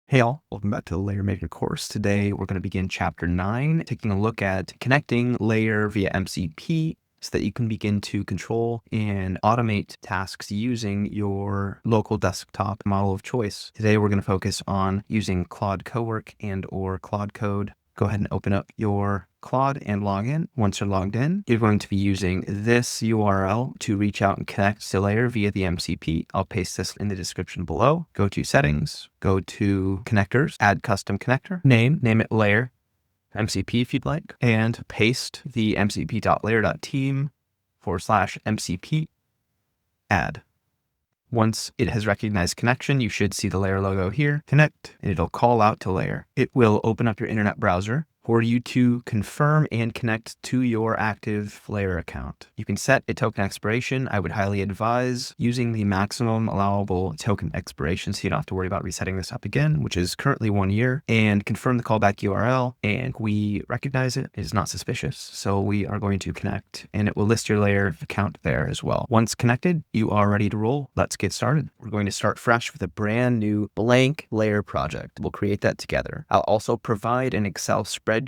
Hey all, welcome back to the Layer Maker course. Today we're going to begin chapter 9, taking a look at connecting Layer via MCP so that you can begin to control and automate tasks using your local desktop model of choice. Today we're going to focus on using Claude Cowork and or Claude Code. Go ahead and open up your Claude and log in. Once you're logged in, you're going to be using this URL to reach out and connect to Layer via the MCP. I'll paste this in the description below. Go to settings, go to connectors, add custom connector, name it Layer MCP if you'd like, and paste the mcp.layer.team/MCP add. Once it has recognized connection, you should see the Layer logo here, connect, and it'll call out to Layer. It will open up your internet browser for you to confirm and connect to your active Layer account. You can set a token expiration. I would highly advise using the maximum allowable token expiration so you don't have to worry about resetting this up again, which is currently 1 year, and confirm the callback URL. And we recognize it is not suspicious. So we are going to connect and it will list your Layer account there as well. Once connected, you are ready to roll. Let's get started. We're going to start fresh with a brand new blank Layer project. We'll create that together. I'll also provide an Excel spreadsheet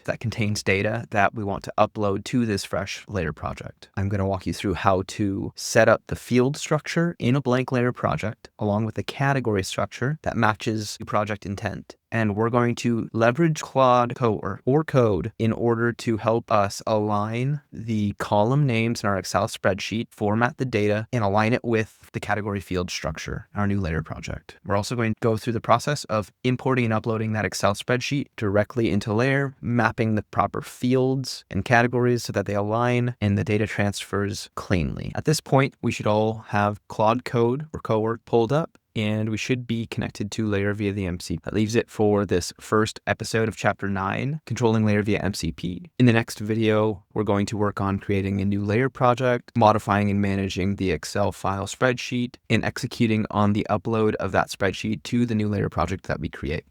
that contains data that we want to upload to this fresh Layer project. I'm going to walk you through how to set up the field structure in a blank Layer project, along with the category structure that matches the project intent. And we're going to leverage Claude Code or Code in order to help us align the column names in our Excel spreadsheet, format the data, and align it with the category field structure, our new Layer project. We're also going to go through the process of importing and uploading that Excel spreadsheet directly into Layer, mapping the proper fields and categories so that they align and the data transfers cleanly. At this point, we should all have Claude Code or Cowork pulled up, and we should be connected to Layer via the MCP. That leaves it for this first episode of chapter 9, controlling Layer via MCP. In the next video, we're going to work on creating a new Layer project, modifying and managing the Excel file spreadsheet, and executing on the upload of that spreadsheet to the new Layer project that we create.